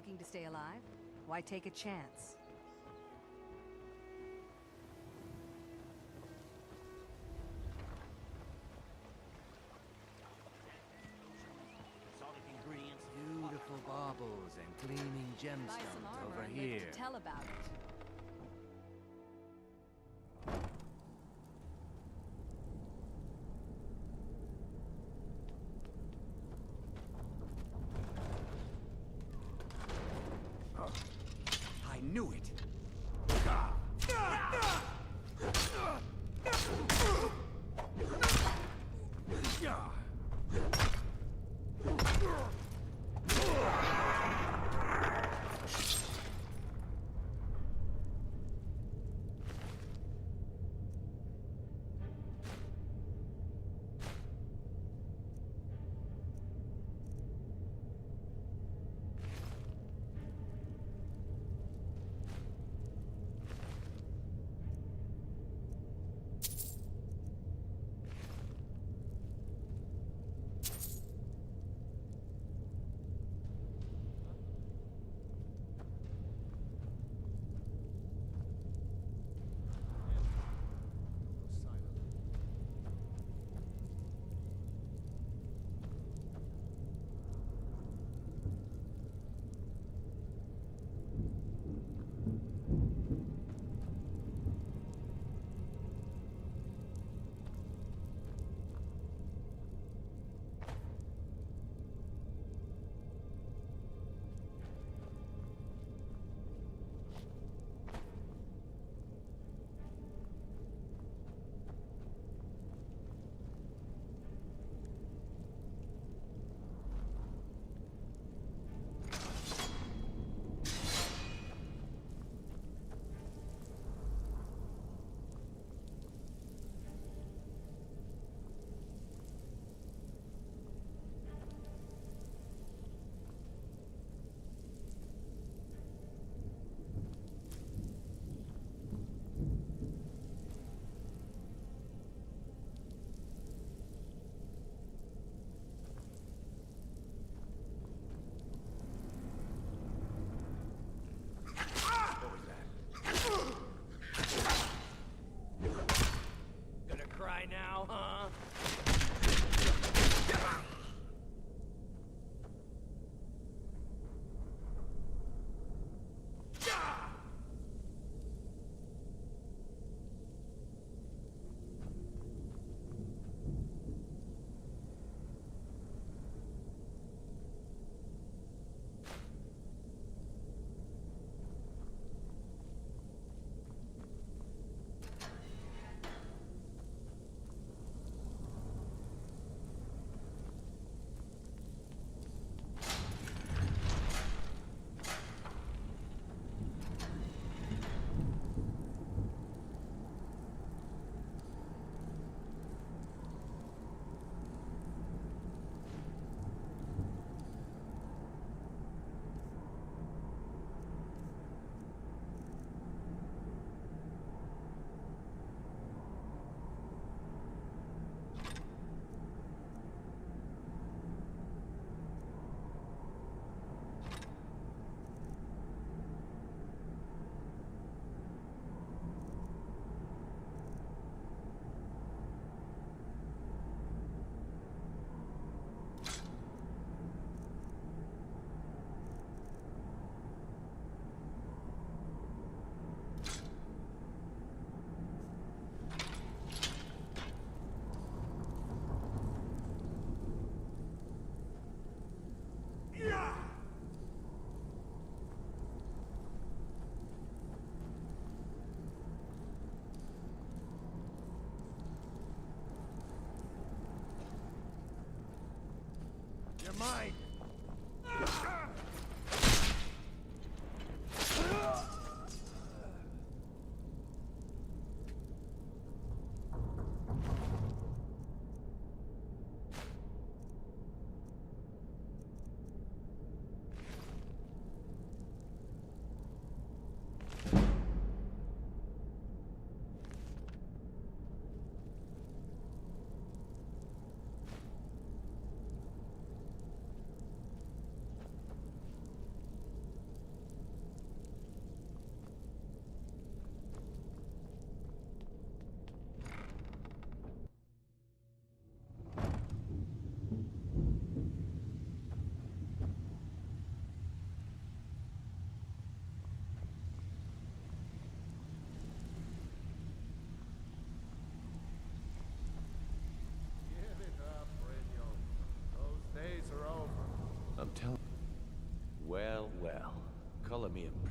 Looking to stay alive? Why take a chance? Exotic ingredients. Beautiful baubles and gleaming Buy some gemstones armor over and live here. to tell about it. I knew it! Gonna cry now, huh? You're mine!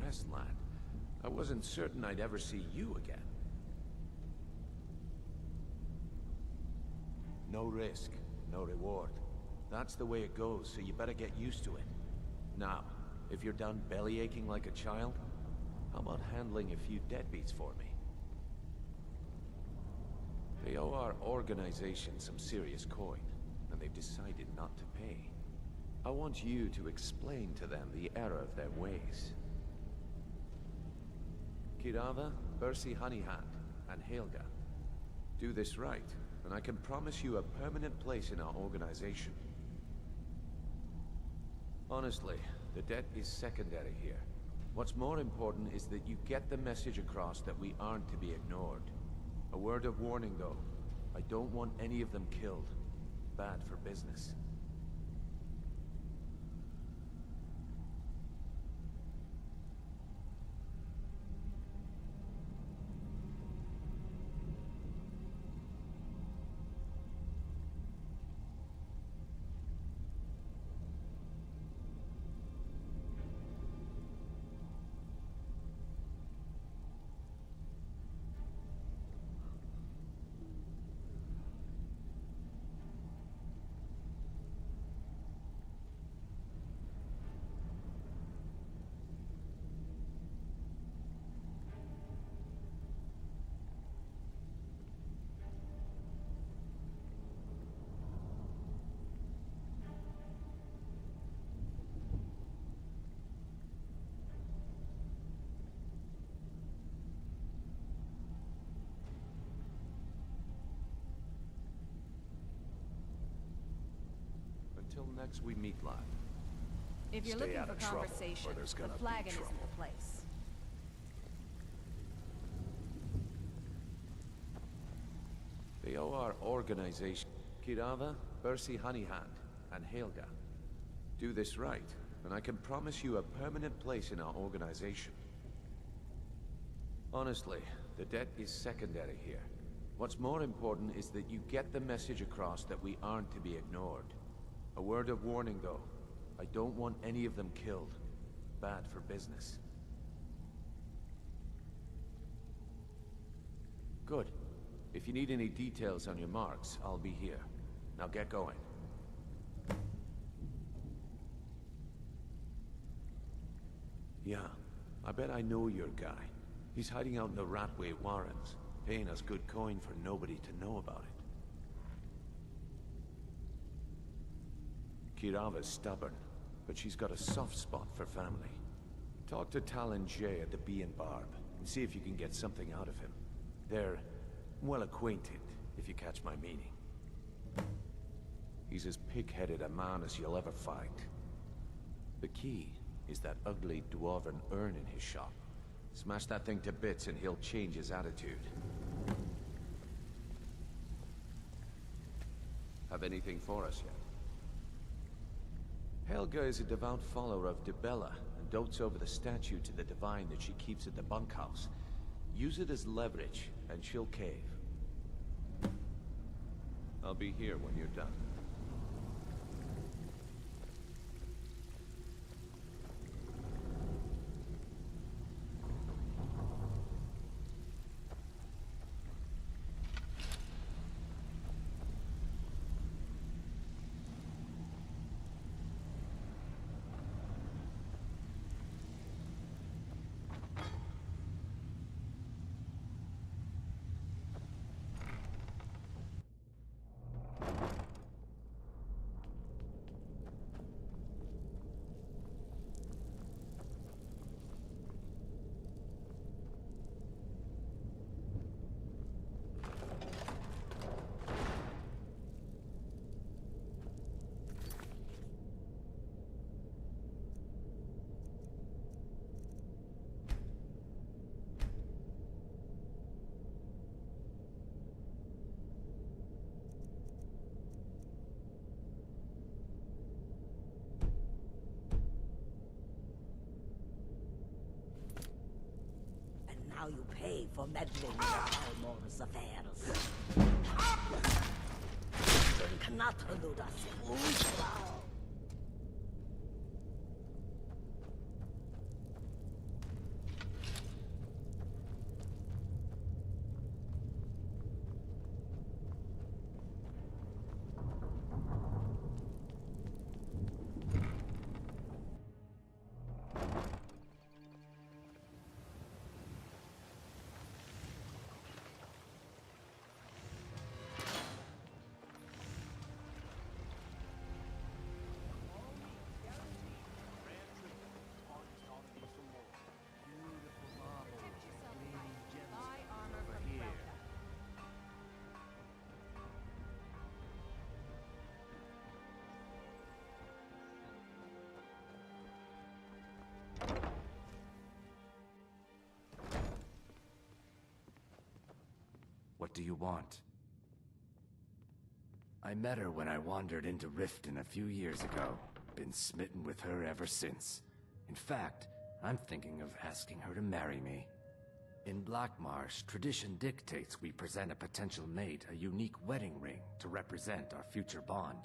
west, lad. I wasn't certain I'd ever see you again. No risk, no reward. That's the way it goes, so you better get used to it. Now, if you're done belly aching like a child, how about handling a few deadbeats for me? They owe our organization some serious coin, and they've decided not to pay. I want you to explain to them the error of their ways. Kirava, Bersi Honeyhand, and Helga. Do this right, and I can promise you a permanent place in our organization. Honestly, the debt is secondary here. What's more important is that you get the message across that we aren't to be ignored. A word of warning, though. I don't want any of them killed. Bad for business. Until next we meet, lad. If you're Stay looking out for of trouble, or conversation, there's the gonna be flagon isn't trouble. the place. They owe our organization. Kirava, Bersi Honeyhand, and Helga. Do this right, and I can promise you a permanent place in our organization. Honestly, the debt is secondary here. What's more important is that you get the message across that we aren't to be ignored. A word of warning, though. I don't want any of them killed. Bad for business. Good. If you need any details on your marks, I'll be here. Now get going. Yeah, I bet I know your guy. He's hiding out in the Ratway Warrens, paying us good coin for nobody to know about it. Kirava's stubborn, but she's got a soft spot for family. Talk to Talon Jay at the Bee and Barb, and see if you can get something out of him. They're well acquainted, if you catch my meaning. He's as pig-headed a man as you'll ever find. The key is that ugly dwarven urn in his shop. Smash that thing to bits and he'll change his attitude. Have anything for us yet? Helga is a devout follower of Dibella and dotes over the statue to the divine that she keeps at the bunkhouse. Use it as leverage and she'll cave. I'll be here when you're done. Now you pay for meddling with Almor's affairs. Du cannot elude us, do you want? I met her when I wandered into Riften a few years ago. Been smitten with her ever since. In fact, I'm thinking of asking her to marry me. In Blackmarsh, tradition dictates we present a potential mate a unique wedding ring to represent our future bond.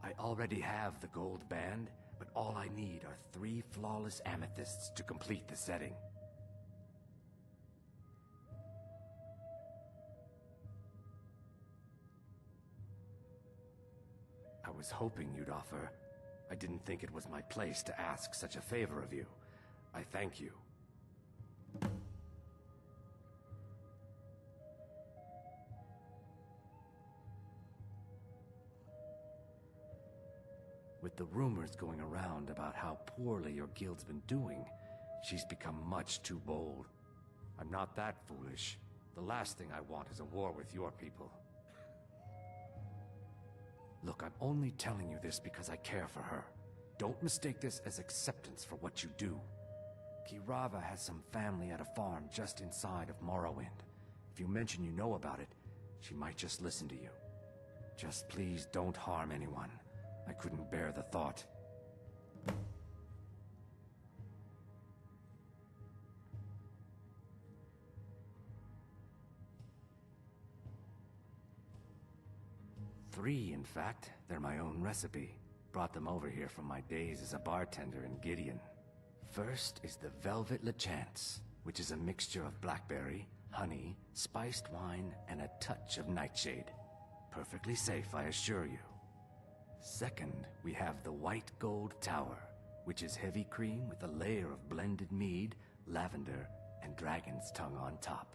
I already have the gold band, but all I need are 3 flawless amethysts to complete the setting. I was hoping you'd offer. I didn't think it was my place to ask such a favor of you. I thank you. With the rumors going around about how poorly your guild's been doing, she's become much too bold. I'm not that foolish. The last thing I want is a war with your people. Look, I'm only telling you this because I care for her. Don't mistake this as acceptance for what you do. Kirava has some family at a farm just inside of Morrowind. If you mention you know about it, she might just listen to you. Just please don't harm anyone. I couldn't bear the thought. Three, in fact. They're my own recipe. Brought them over here from my days as a bartender in Gideon. First is the Velvet Lechance, which is a mixture of blackberry, honey, spiced wine, and a touch of nightshade. Perfectly safe, I assure you. Second, we have the White Gold Tower, which is heavy cream with a layer of blended mead, lavender, and dragon's tongue on top.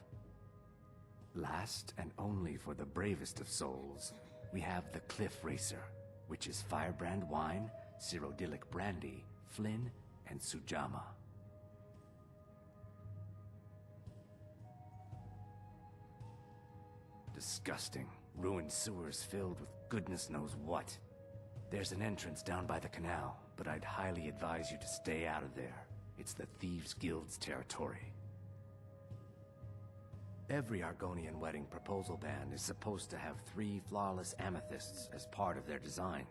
Last, and only for the bravest of souls, we have the Cliff Racer, which is firebrand wine, Cyrodiilic brandy, Flynn, and Sujamma. Disgusting. Ruined sewers filled with goodness knows what. There's an entrance down by the canal, but I'd highly advise you to stay out of there. It's the Thieves' Guild's territory. Every Argonian wedding proposal band is supposed to have 3 flawless amethysts as part of their design.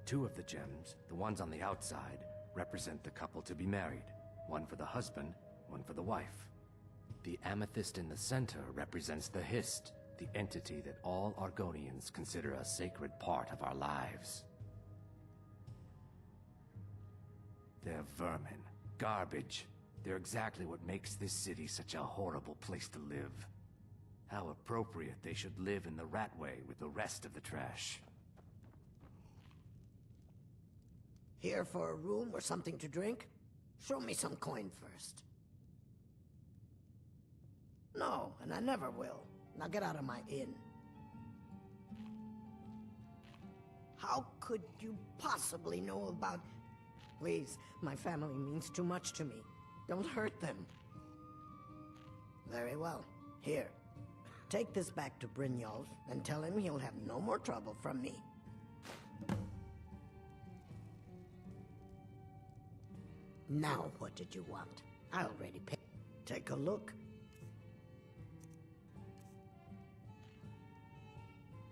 2 of the gems, the ones on the outside, represent the couple to be married. One for the husband, one for the wife. The amethyst in the center represents the Hist, the entity that all Argonians consider a sacred part of our lives. They're vermin, garbage. They're exactly what makes this city such a horrible place to live. How appropriate they should live in the Ratway with the rest of the trash. Here for a room or something to drink? Show me some coin first. No, and I never will. Now get out of my inn. How could you possibly know about... Please, my family means too much to me. Don't hurt them. Very well. Here. Take this back to Brynjolf and tell him he'll have no more trouble from me. Now what did you want? I already paid. Take a look.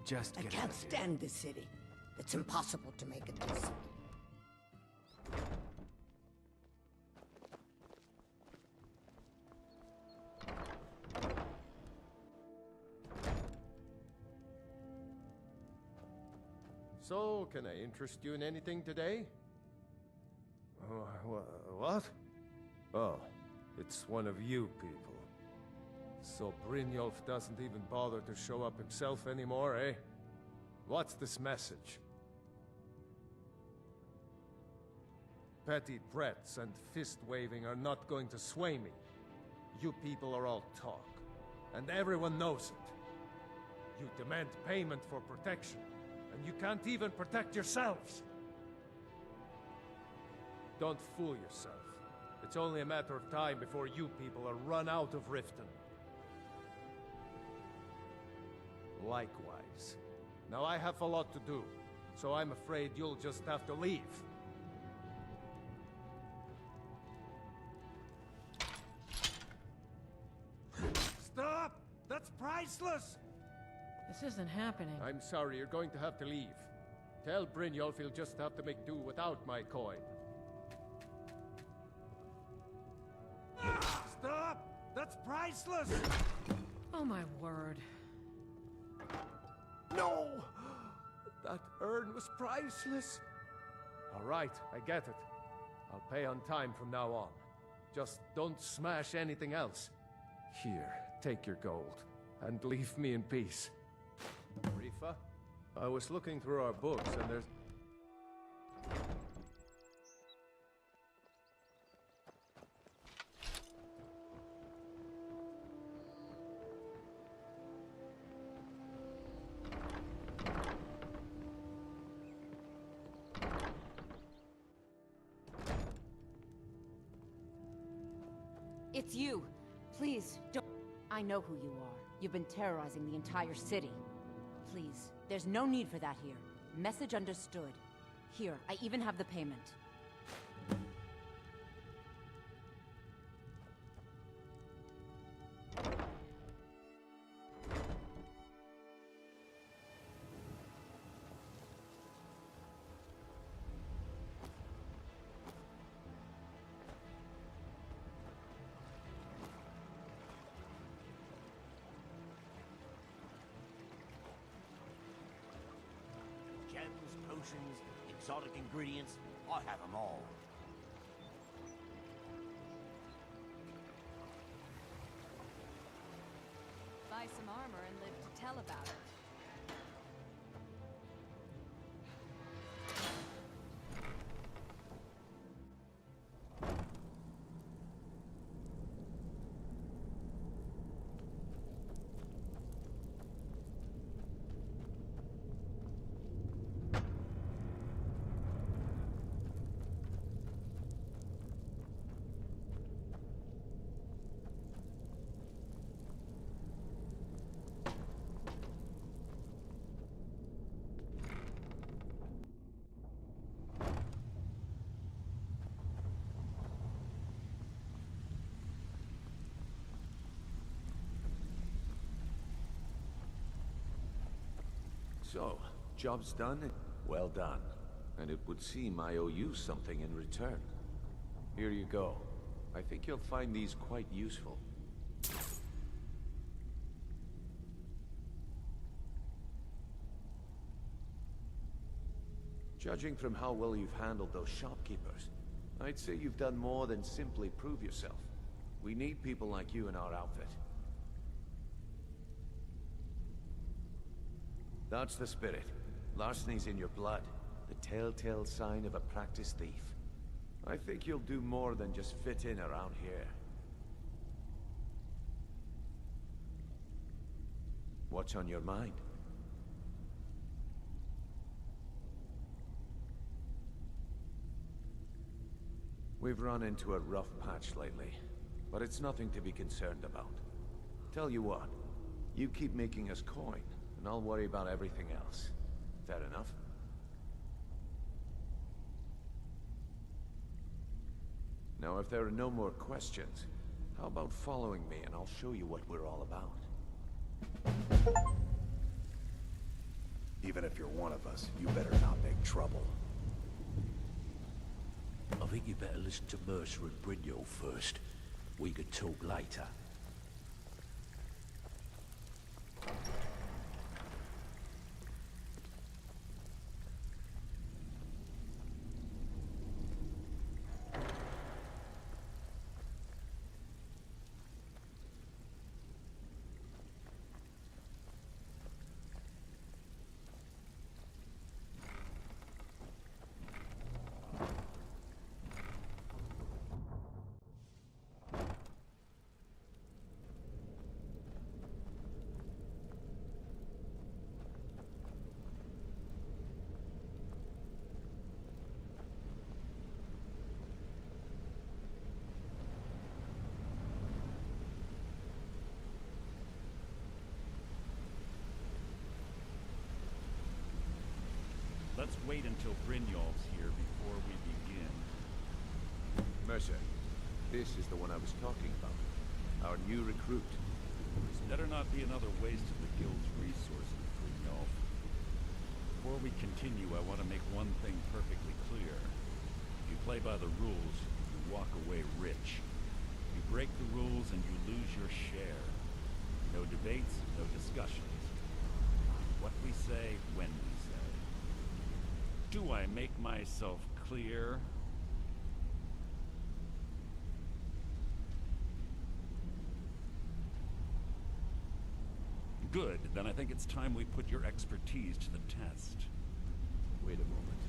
Just I get can't out of here. stand this city. It's impossible to make it decent. So, can I interest you in anything today? What? Oh, it's one of you people. So Brynjolf doesn't even bother to show up himself anymore, eh? What's this message? Petty threats and fist-waving are not going to sway me. You people are all talk, and everyone knows it. You demand payment for protection, and you can't even protect yourselves. Don't fool yourself. It's only a matter of time before you people are run out of Riften. Likewise. Now I have a lot to do, so I'm afraid you'll just have to leave. Stop! That's priceless! This isn't happening. I'm sorry, you're going to have to leave. Tell Brynjolf he'll just have to make do without my coin. Stop! That's priceless! Oh my word. No! That urn was priceless. All right, I get it. I'll pay on time from now on. Just don't smash anything else. Here, take your gold, and leave me in peace. Rifa, I was looking through our books, and there's... It's you. Please, don't... I know who you are. You've been terrorizing the entire city. Please, there's no need for that here. Message understood. Here, I even have the payment. Gems, potions, exotic ingredients, I have them all. Buy some armor and live to tell about it. So, job's done and well done. And it would seem I owe you something in return. Here you go. I think you'll find these quite useful. Judging from how well you've handled those shopkeepers, I'd say you've done more than simply prove yourself. We need people like you in our outfit. That's the spirit. Larceny's in your blood. The telltale sign of a practiced thief. I think you'll do more than just fit in around here. What's on your mind? We've run into a rough patch lately, but it's nothing to be concerned about. Tell you what, you keep making us coin, and I'll worry about everything else. Fair enough? Now, if there are no more questions, how about following me and I'll show you what we're all about? Even if you're one of us, you better not make trouble. I think you better listen to Mercer and Brynjolf first. We could talk later. Let's wait until Brynjolf's here before we begin. Mercer, this is the one I was talking about. Our new recruit. This better not be another waste of the Guild's resources, Brynjolf. Before we continue, I want to make one thing perfectly clear. If you play by the rules, you walk away rich. You break the rules and you lose your share. No debates, no discussions. What we say, when we say. Do I make myself clear? Good, then I think it's time we put your expertise to the test. Wait a moment.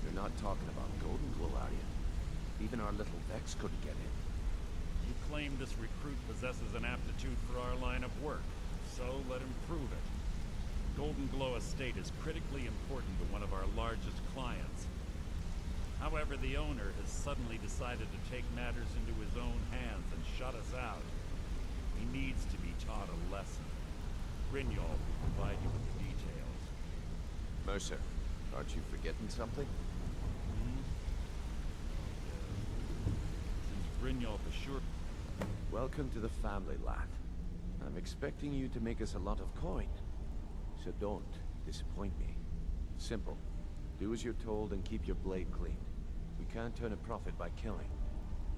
You're not talking about Golden Glow, are you? Even our little Vex couldn't get in. You claim this recruit possesses an aptitude for our line of work, so let him prove it. Golden Glow Estate is critically important to one of our largest clients. However, the owner has suddenly decided to take matters into his own hands and shut us out. He needs to be taught a lesson. Brynjolf will provide you with the details. Mercer, aren't you forgetting something? Since Brynjolf assured... Welcome to the family, lad. I'm expecting you to make us a lot of coin. So don't disappoint me. Simple. Do as you're told and keep your blade clean. We can't turn a profit by killing.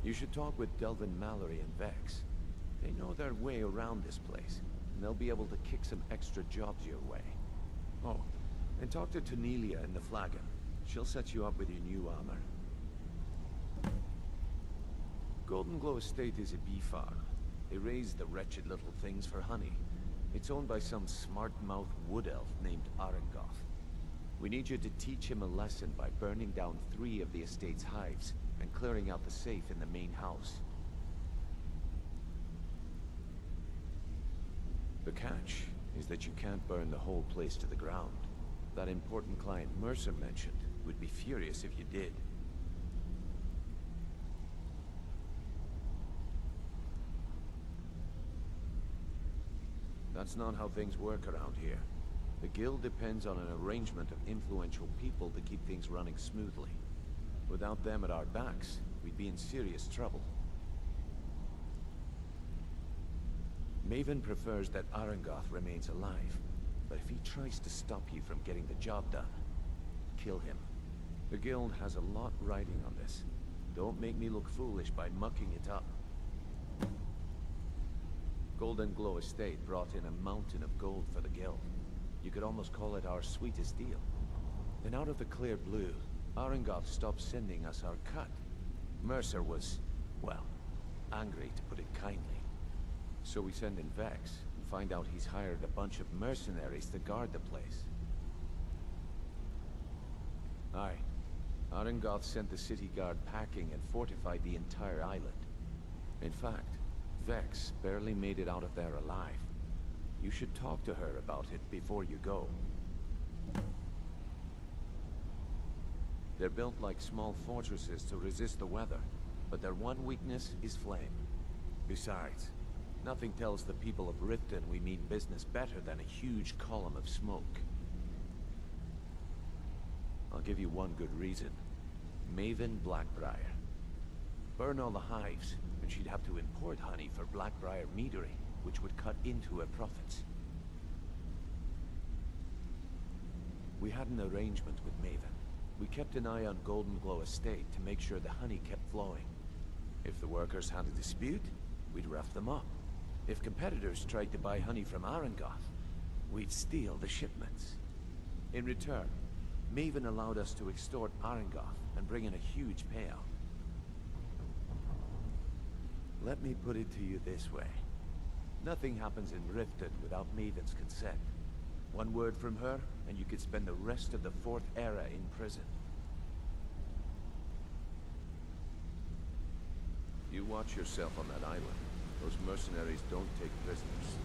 You should talk with Delvin Mallory and Vex. They know their way around this place, and they'll be able to kick some extra jobs your way. Oh, and talk to Tanelia in the Flagon. She'll set you up with your new armor. Golden Glow Estate is a bee farm. They raise the wretched little things for honey. It's owned by some smart-mouthed wood elf named Arengoth. We need you to teach him a lesson by burning down 3 of the estate's hives and clearing out the safe in the main house. The catch is that you can't burn the whole place to the ground. That important client Mercer mentioned would be furious if you did. That's not how things work around here. The guild depends on an arrangement of influential people to keep things running smoothly. Without them at our backs, we'd be in serious trouble. Maven prefers that Arengoth remains alive, but if he tries to stop you from getting the job done, kill him. The guild has a lot riding on this. Don't make me look foolish by mucking it up. Golden Glow Estate brought in a mountain of gold for the guild. You could almost call it our sweetest deal. Then out of the clear blue, Arengoth stopped sending us our cut. Mercer was, well, angry to put it kindly. So we send in Vex and find out he's hired a bunch of mercenaries to guard the place. Aye. Arengoth sent the city guard packing and fortified the entire island. In fact, Vex barely made it out of there alive. You should talk to her about it before you go. They're built like small fortresses to resist the weather, but their one weakness is flame. Besides, nothing tells the people of Riften we mean business better than a huge column of smoke. I'll give you one good reason. Maven Blackbriar. Burn all the hives, and she'd have to import honey for Blackbriar meadery, which would cut into her profits. We had an arrangement with Maven. We kept an eye on Golden Glow Estate to make sure the honey kept flowing. If the workers had a dispute, we'd rough them up. If competitors tried to buy honey from Arengoth, we'd steal the shipments. In return, Maven allowed us to extort Arengoth and bring in a huge payout. Let me put it to you this way. Nothing happens in Riften without Maven's consent. One word from her, and you could spend the rest of the Fourth Era in prison. You watch yourself on that island. Those mercenaries don't take prisoners.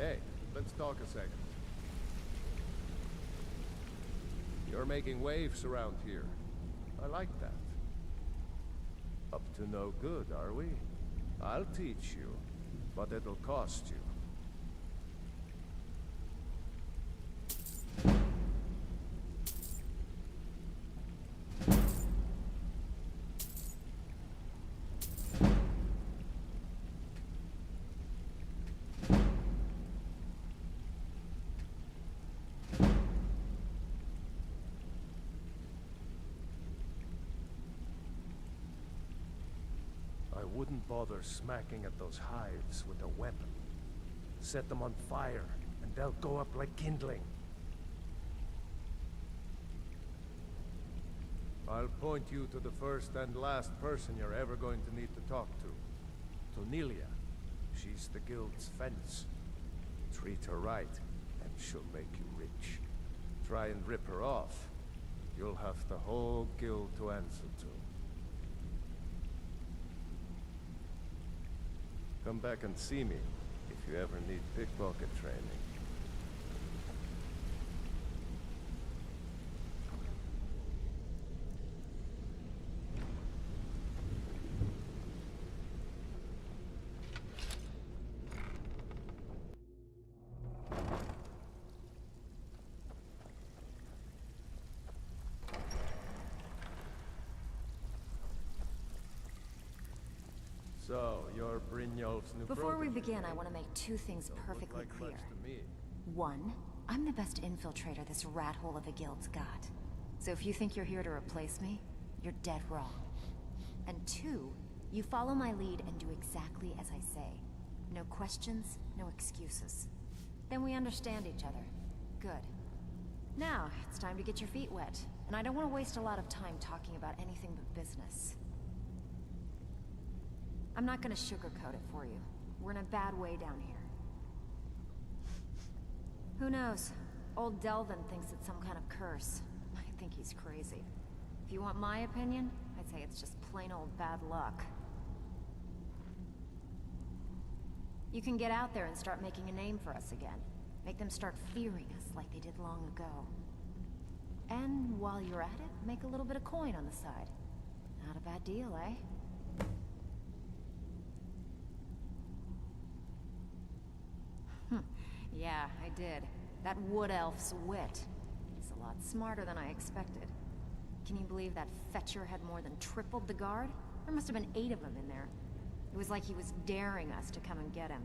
Hey, let's talk a second. You're making waves around here. I like that. Up to no good, are we? I'll teach you, but it'll cost you. I wouldn't bother smacking at those hives with a weapon. Set them on fire, and they'll go up like kindling. I'll point you to the first and last person you're ever going to need to talk to. Nelia. She's the guild's fence. Treat her right, and she'll make you rich. Try and rip her off, you'll have the whole guild to answer to. Come back and see me if you ever need pickpocket training. So, you're Brynjolf's new Before we protege. begin, I want to make two things Don't look perfectly like clear. much to me. One, I'm the best infiltrator this rat hole of a guild's got. So if you think you're here to replace me, you're dead wrong. And two, you follow my lead and do exactly as I say. No questions, no excuses. Then we understand each other. Good. Now, it's time to get your feet wet. And I don't want to waste a lot of time talking about anything but business. I'm not gonna sugarcoat it for you. We're in a bad way down here. Who knows? Old Delvin thinks it's some kind of curse. I think he's crazy. If you want my opinion, I'd say it's just plain old bad luck. You can get out there and start making a name for us again. Make them start fearing us like they did long ago. And while you're at it, make a little bit of coin on the side. Not a bad deal, eh? Yeah, I did. That wood elf's wit. He's a lot smarter than I expected. Can you believe that fetcher had more than tripled the guard? There must have been 8 of them in there. It was like he was daring us to come and get him.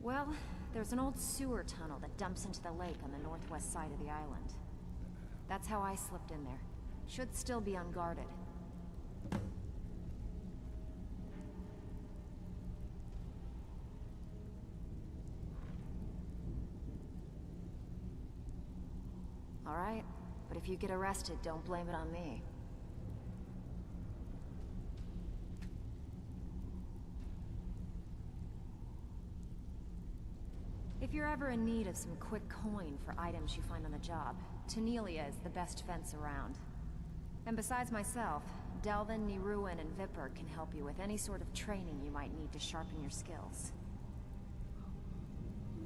Well, there's an old sewer tunnel that dumps into the lake on the northwest side of the island. That's how I slipped in there. Should still be unguarded. All right, but if you get arrested, don't blame it on me. If you're ever in need of some quick coin for items you find on the job, Nelia is the best fence around. And besides myself, Delvin, Niruin, and Vipper can help you with any sort of training you might need to sharpen your skills.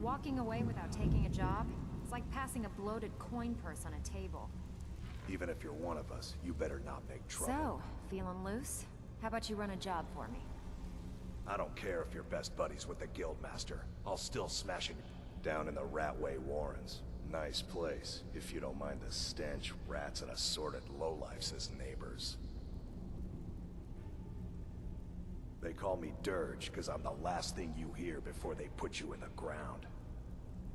Walking away without taking a job? It's like passing a bloated coin purse on a table. Even if you're one of us, you better not make trouble. So, feeling loose? How about you run a job for me? I don't care if you're best buddies with the Guildmaster. I'll still smash it down in the Ratway Warrens. Nice place, if you don't mind the stench, rats, and assorted lowlifes as neighbors. They call me Dirge because I'm the last thing you hear before they put you in the ground.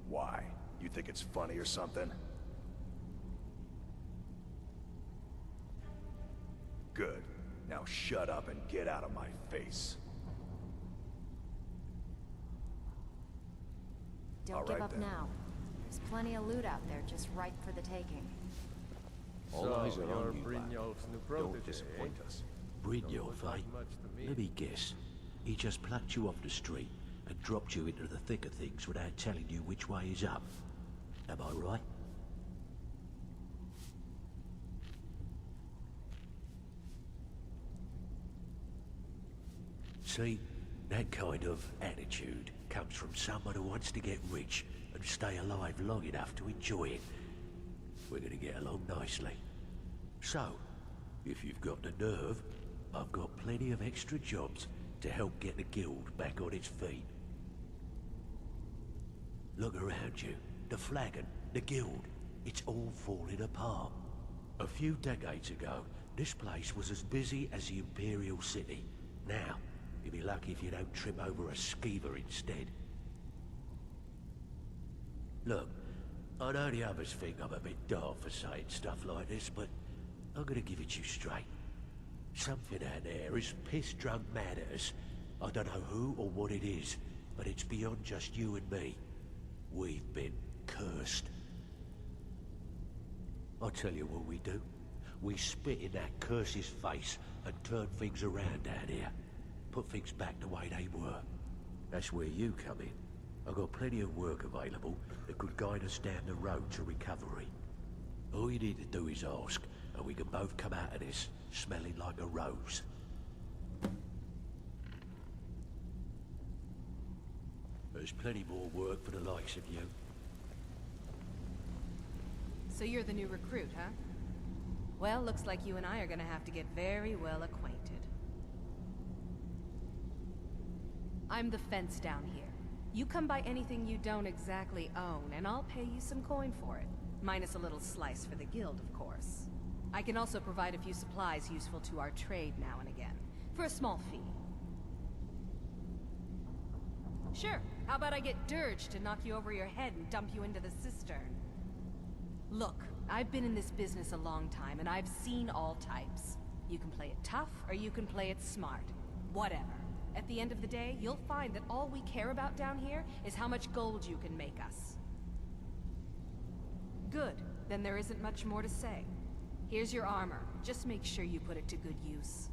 Why? You think it's funny or something? Good. Now shut up and get out of my face. Don't give up now. There's plenty of loot out there just ripe for the taking. All eyes are you're on you, lad. Brynjolf's new Don't protege, disappoint eh? us. Brynjolf, Don't look eh? like much to me. Let me guess. He just plucked you off the street and dropped you into the thick of things without telling you which way is up. Am I right? See? That kind of attitude comes from someone who wants to get rich and stay alive long enough to enjoy it. We're gonna get along nicely. So, if you've got the nerve, I've got plenty of extra jobs to help get the guild back on its feet. Look around you. The flagon, the guild, it's all falling apart. A few decades ago, this place was as busy as the Imperial City. Now, you'll be lucky if you don't trip over a skeever instead. Look, I know the others think I'm a bit daft for saying stuff like this, but I'm gonna give it to you straight. Something out there is piss-drunk mad at us. I don't know who or what it is, but it's beyond just you and me. We've been cursed. I'll tell you what we do. We spit in that curse's face and turn things around down here. Put things back the way they were. That's where you come in. I've got plenty of work available that could guide us down the road to recovery. All you need to do is ask, and we can both come out of this smelling like a rose. There's plenty more work for the likes of you. So you're the new recruit, huh? Well, looks like you and I are gonna have to get very well acquainted. I'm the fence down here. You come by anything you don't exactly own, and I'll pay you some coin for it. Minus a little slice for the guild, of course. I can also provide a few supplies useful to our trade now and again, for a small fee. Sure, how about I get Dirge to knock you over your head and dump you into the cistern? Look, I've been in this business a long time, and I've seen all types. You can play it tough, or you can play it smart. Whatever. At the end of the day, you'll find that all we care about down here is how much gold you can make us. Good. Then there isn't much more to say. Here's your armor. Just make sure you put it to good use.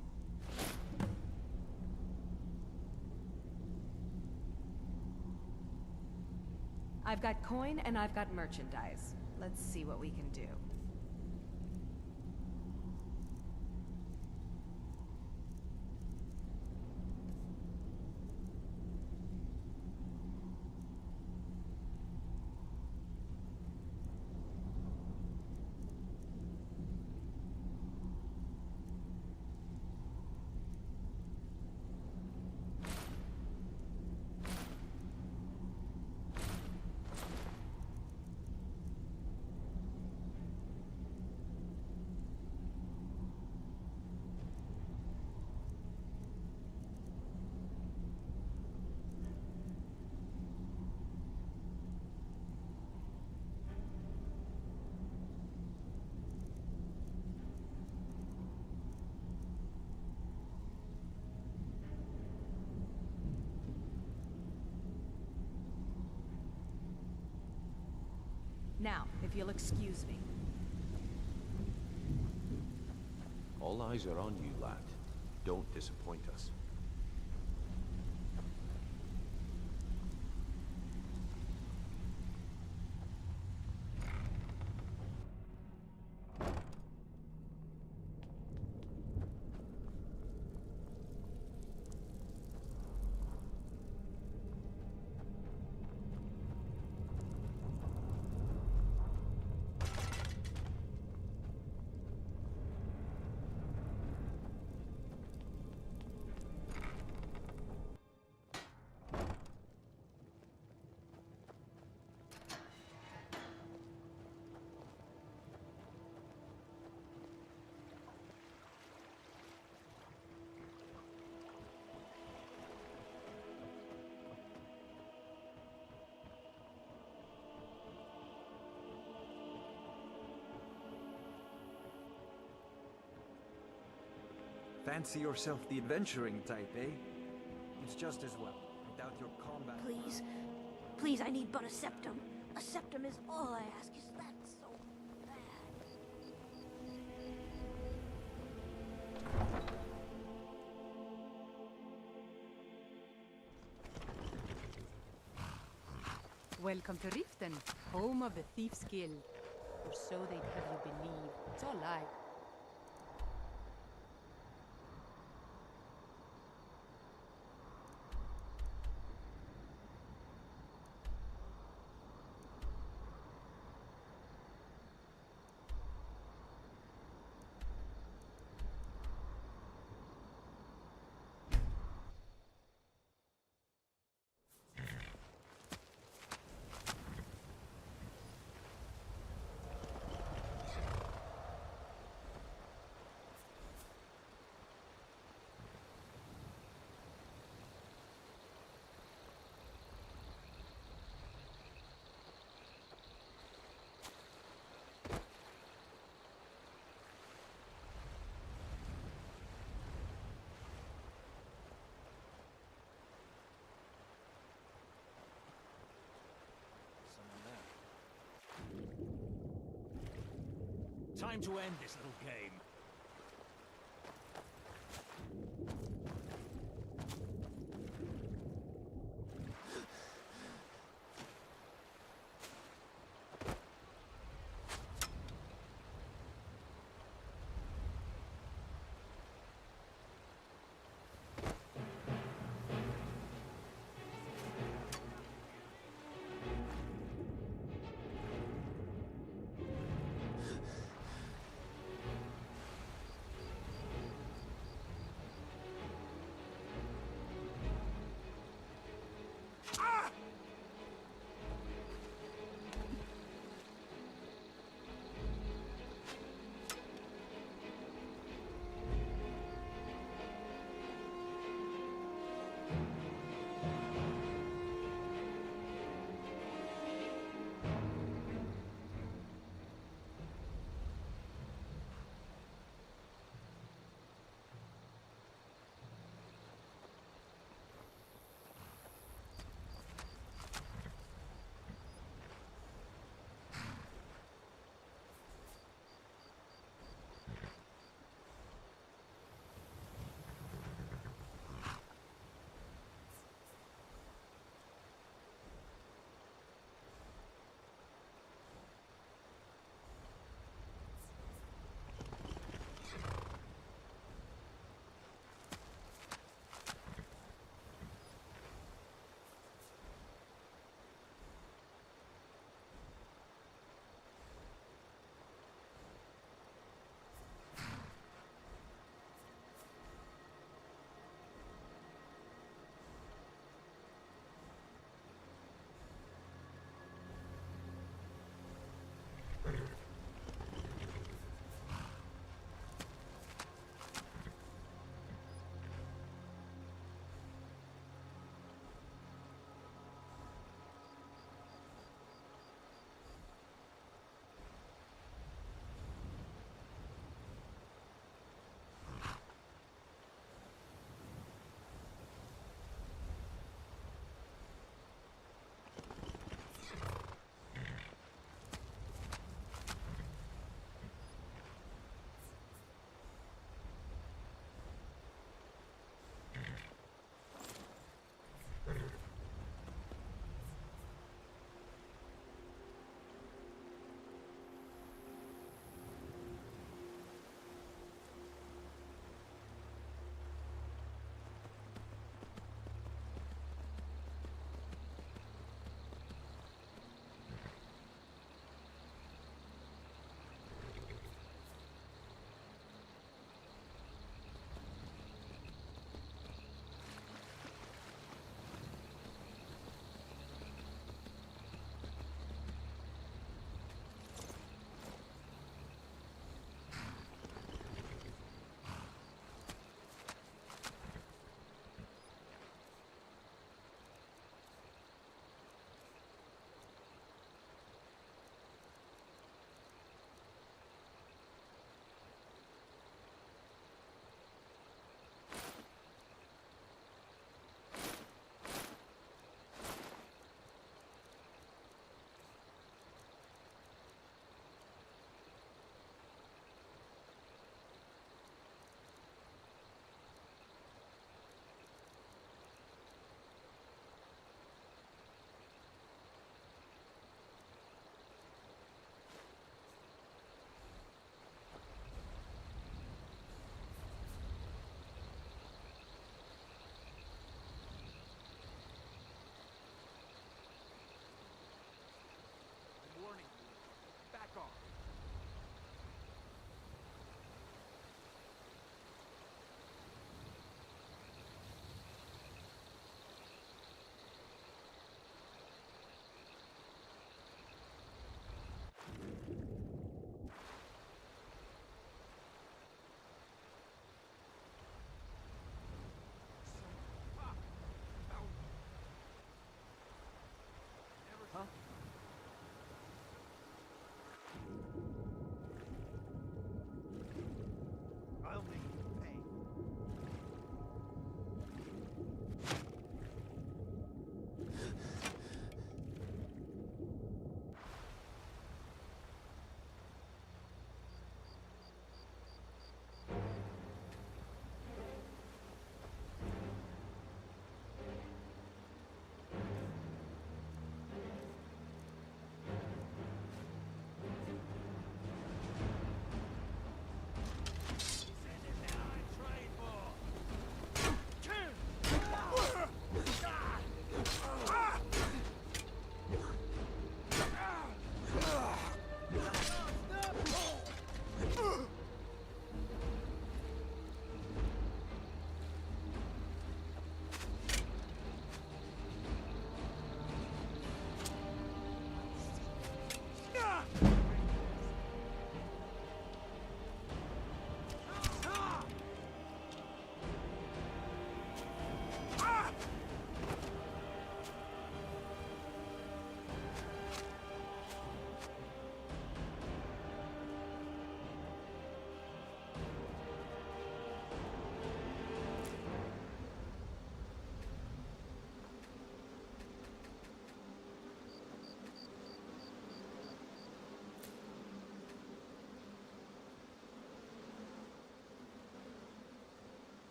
I've got coin and I've got merchandise. Let's see what we can do. Now, if you'll excuse me. All eyes are on you, lad. Don't disappoint us. Fancy yourself the adventuring type, eh? It's just as well. I doubt your combat... Please. Please, I need but a septum. A septum is all I ask. Is that so bad? Welcome to Riften, home of the Thief's Guild. Or so they'd have you believe. It's all lie. Time to end this little game.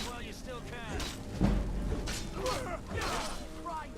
while you still can. Right.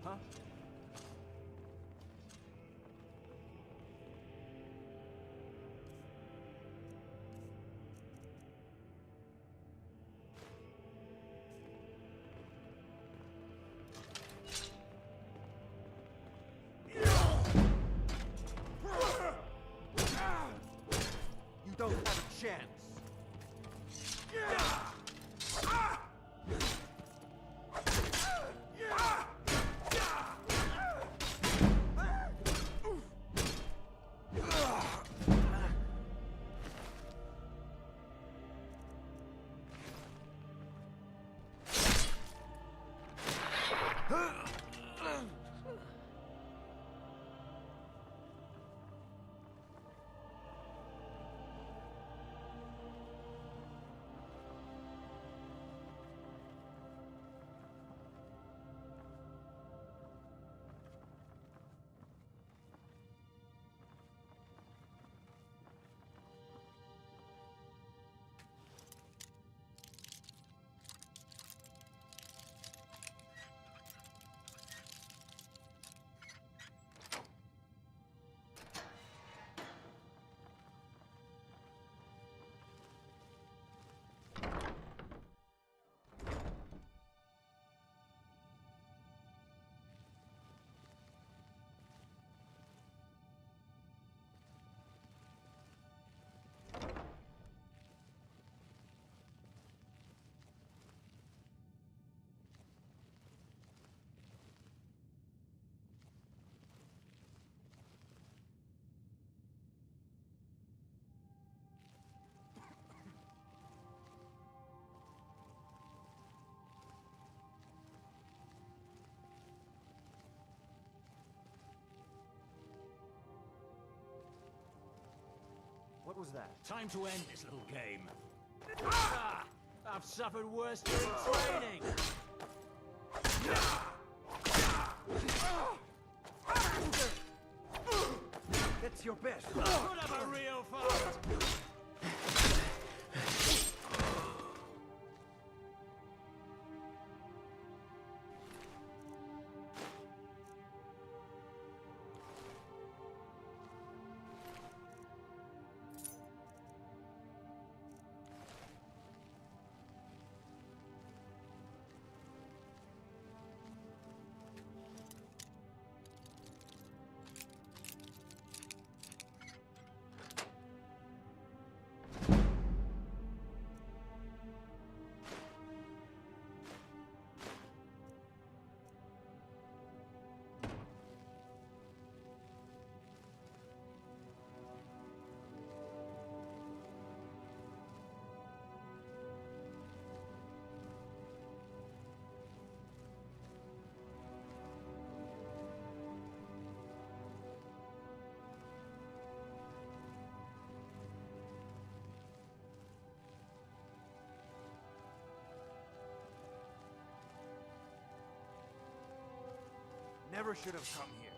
Huh? You don't have a chance. What was that? Time to end this little game. Ah! I've suffered worse during training. That's your best. Put up a real fight. Never should have come here.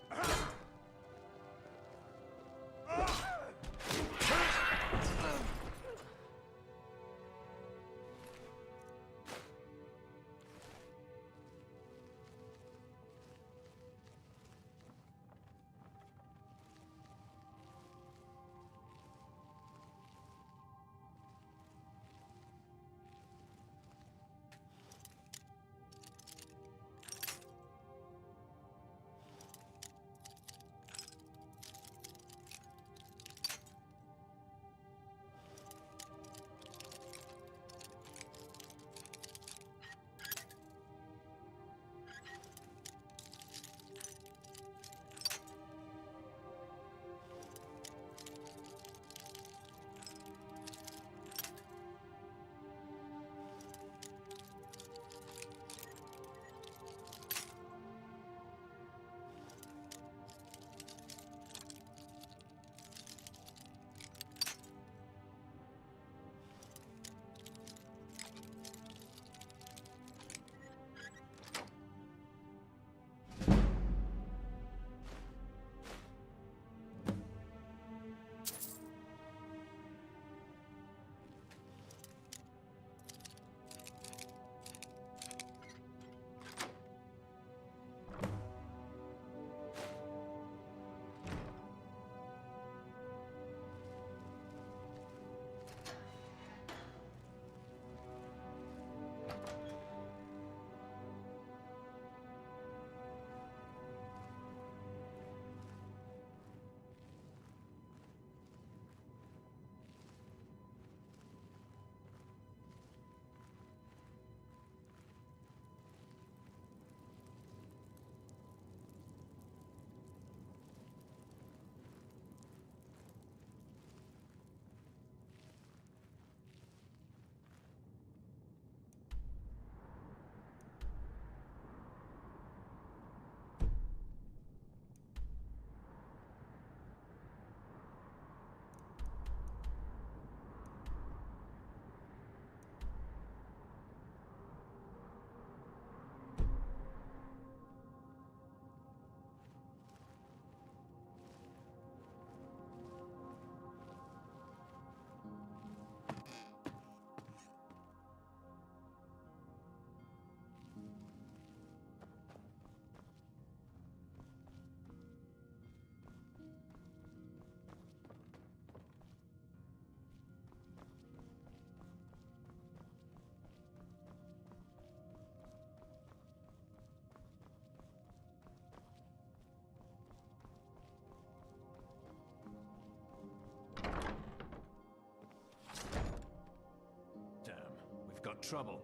trouble.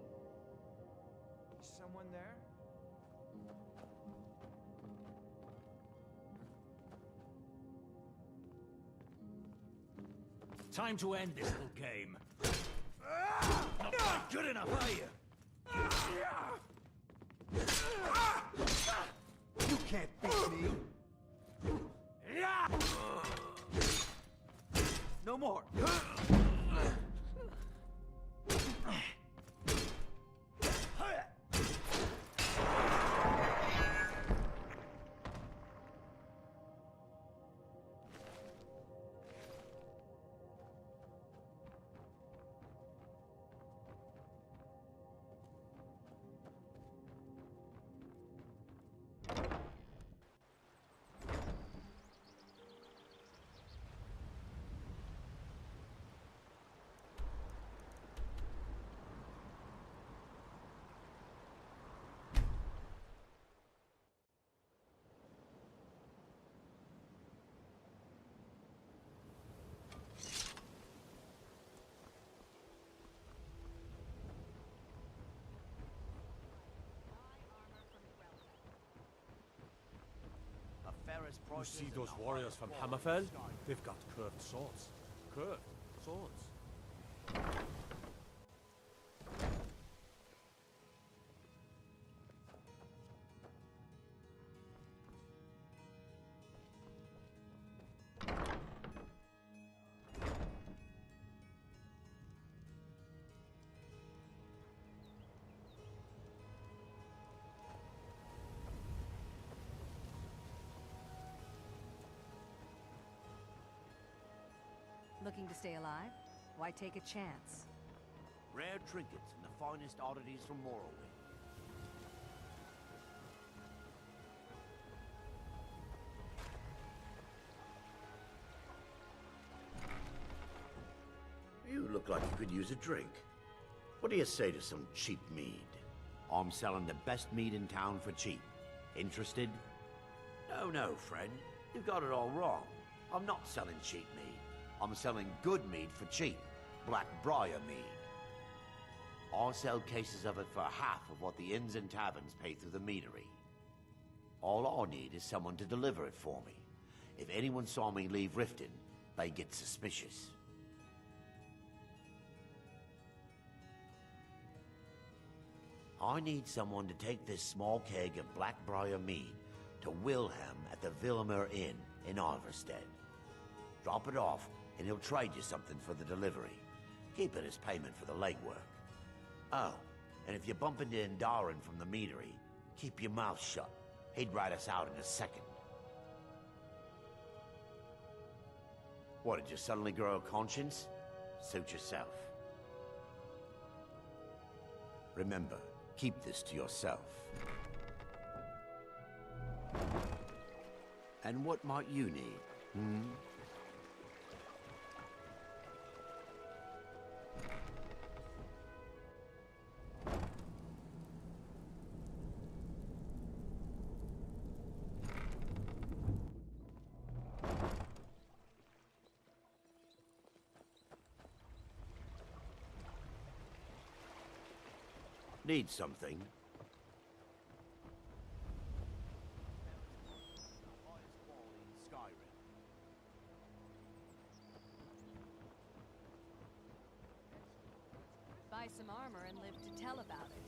Is someone there? Time to end this little game. Not quite good enough, are you? You can't beat me! No more! You see those warriors from Hammerfell? They've got curved swords. Curved swords. Looking to stay alive? Why take a chance? Rare trinkets and the finest oddities from Morrowind. You look like you could use a drink. What do you say to some cheap mead? I'm selling the best mead in town for cheap. Interested? No, friend. You've got it all wrong. I'm not selling cheap mead. I'm selling good mead for cheap. Blackbriar mead. I'll sell cases of it for half of what the inns and taverns pay through the meadery. All I need is someone to deliver it for me. If anyone saw me leave Riften, they get suspicious. I need someone to take this small keg of Blackbriar mead to Wilhelm at the Vilmer Inn in Iverstead. Drop it off, and he'll trade you something for the delivery. Keep it as payment for the legwork. Oh, and if you bump into Indaren from the meadery, keep your mouth shut. He'd rat us out in a second. What, did you suddenly grow a conscience? Suit yourself. Remember, keep this to yourself. And what might you need, Need something? Skyrim. Buy some armor and live to tell about it.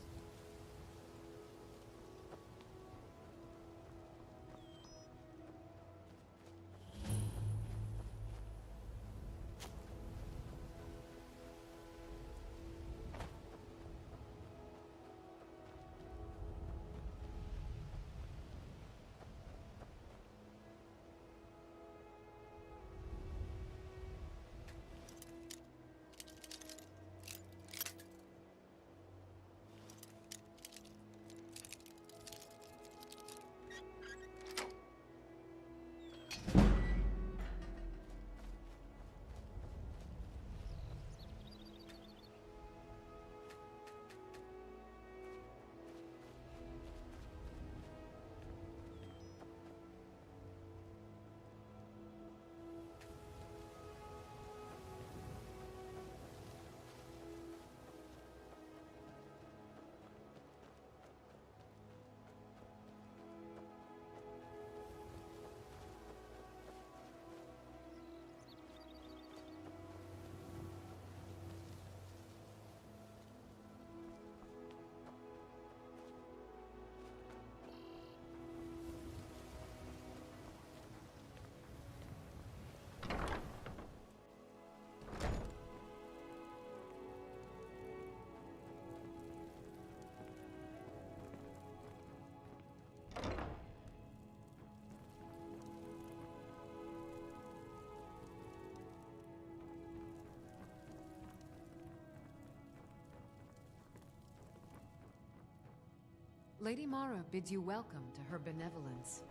Lady Mara bids you welcome to her benevolence.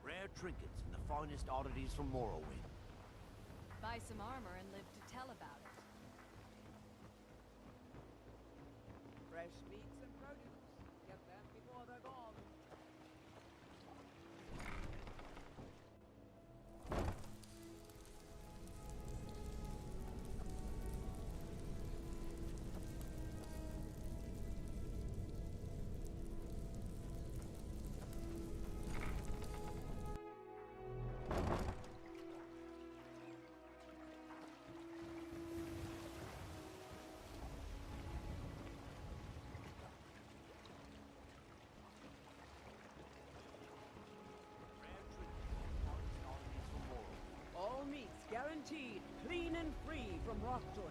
Rare trinkets and the finest oddities from Morrowind. Buy some armor and live to tell about it. Fresh meats and produce. Get them before they're gone. All meats guaranteed, clean and free from rock joint.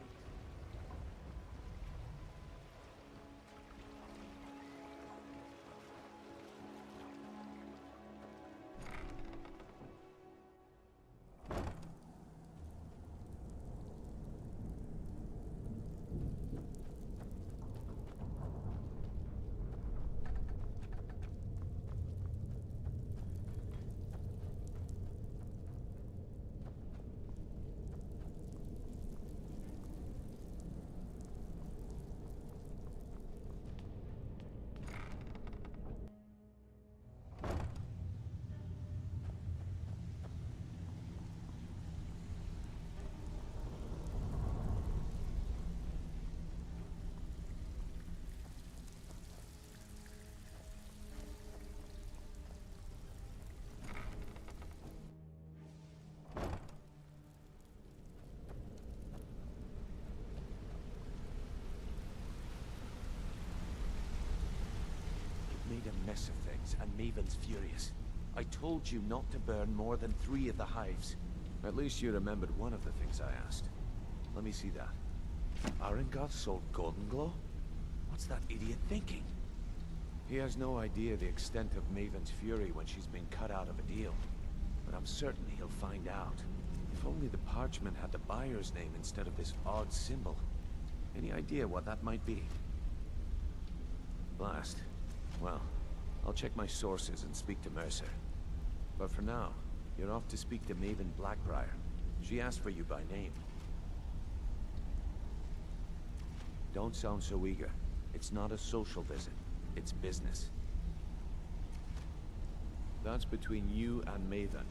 Made a mess of things, and Maven's furious. I told you not to burn more than 3 of the hives. At least you remembered one of the things I asked. Let me see that. Arengoth sold Golden Glow? What's that idiot thinking? He has no idea the extent of Maven's fury when she's been cut out of a deal. But I'm certain he'll find out. If only the parchment had the buyer's name instead of this odd symbol. Any idea what that might be? Blast. Well, I'll check my sources and speak to Mercer. But for now, you're off to speak to Maven Blackbriar. She asked for you by name. Don't sound so eager. It's not a social visit. It's business. That's between you and Maven,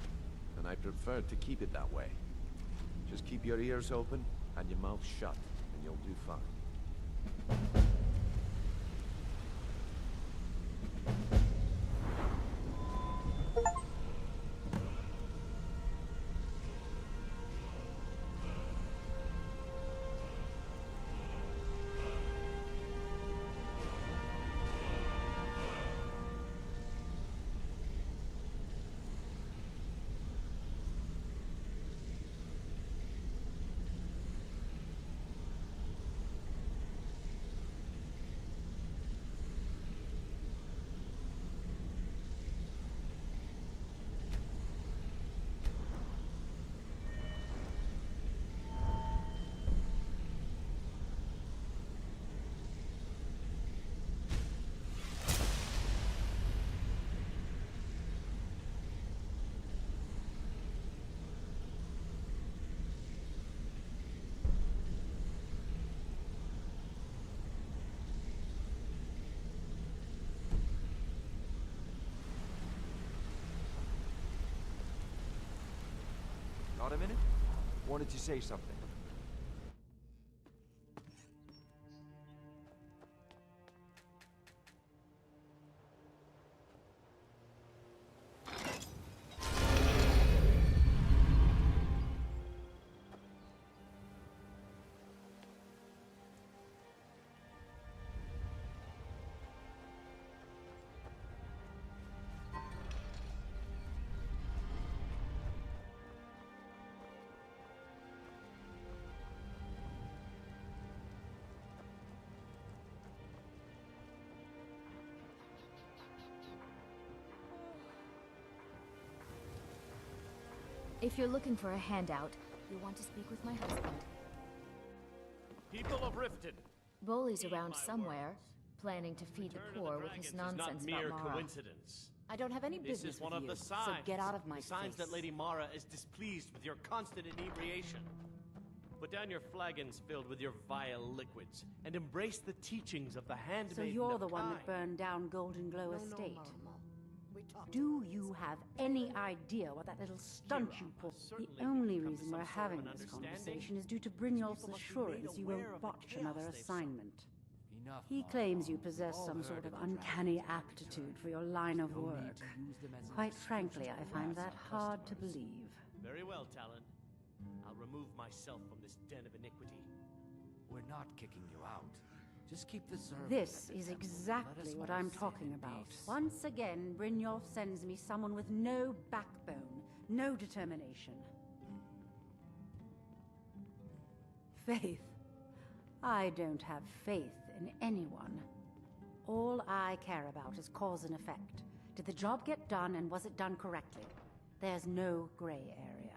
and I prefer to keep it that way. Just keep your ears open and your mouth shut, and you'll do fine. Got a minute? Wanted to say something. If you're looking for a handout, you'll want to speak with my husband. People of Riften. Boley's around somewhere, planning to feed the poor with his nonsense about Mara. Coincidence. I don't have any This business is one with of you, the signs. so get out of my the signs face. that Lady Mara is displeased with your constant inebriation. Put down your flagons filled with your vile liquids, and embrace the teachings of the handmaiden So you're of the one Kai. that burned down Golden Glow Estate. We talked. Do you have any idea what that little stunt you pulled? The only reason we're having this conversation is due to Brynjolf's assurance you won't botch another assignment. He claims you possess some sort of uncanny aptitude for your line of work. Quite frankly, I find that hard to believe. Very well, Talon. I'll remove myself from this den of iniquity. We're not kicking you out. Just keep the servant. This is exactly what I'm talking about. Once again, Brynjolf sends me someone with no backbone, no determination. Faith. I don't have faith in anyone. All I care about is cause and effect. Did the job get done, and was it done correctly? There's no gray area.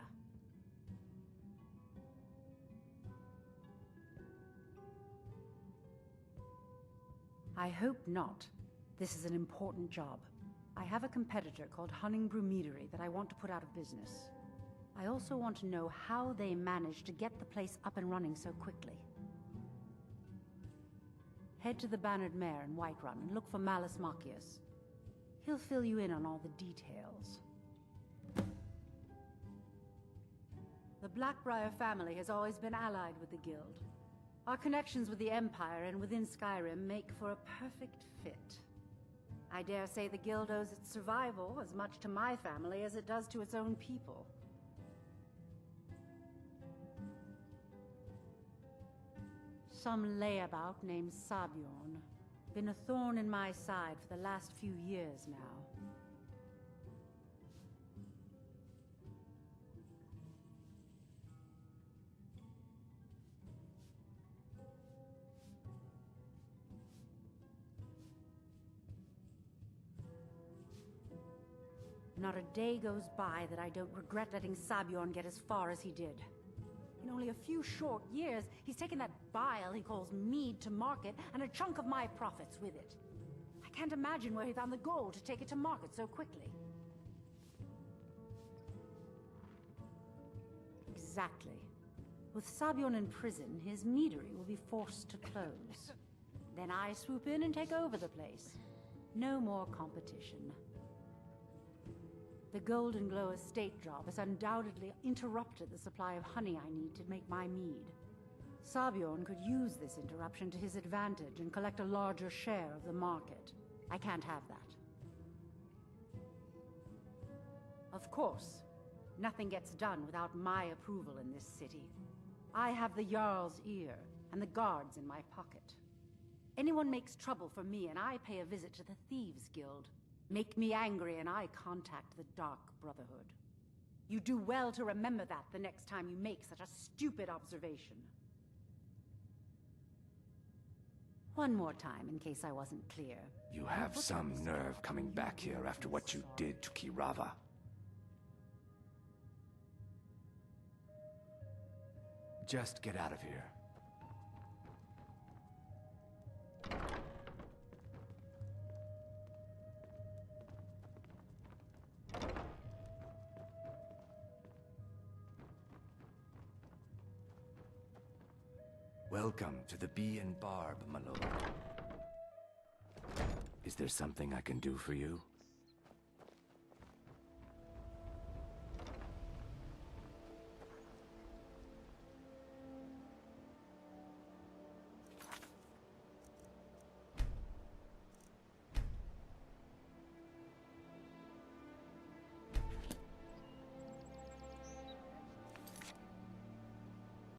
I hope not. This is an important job. I have a competitor called Hunningbrew Meadery that I want to put out of business. I also want to know how they managed to get the place up and running so quickly. Head to the Bannered Mare in Whiterun and look for Malus Machius. He'll fill you in on all the details. The Blackbriar family has always been allied with the Guild. Our connections with the Empire and within Skyrim make for a perfect fit. I dare say the Guild owes its survival as much to my family as it does to its own people. Some layabout named Sabjorn. Been a thorn in my side for the last few years now. Not a day goes by that I don't regret letting Sabjorn get as far as he did. In only a few short years, he's taken that bile he calls mead to market, and a chunk of my profits with it. I can't imagine where he found the gold to take it to market so quickly. Exactly. With Sabjorn in prison, his meadery will be forced to close. Then I swoop in and take over the place. No more competition. The Golden Glow estate job has undoubtedly interrupted the supply of honey I need to make my mead. Sabjorn could use this interruption to his advantage and collect a larger share of the market. I can't have that. Of course, nothing gets done without my approval in this city. I have the Jarl's ear and the guards in my pocket. Anyone makes trouble for me and I pay a visit to the Thieves' Guild. Make me angry and I contact the Dark Brotherhood. You do well to remember that the next time you make such a stupid observation. One more time, in case I wasn't clear. You have some nerve coming back here after what you did to Kirava. Just get out of here. Welcome to the Bee and Barb, my lord. Is there something I can do for you?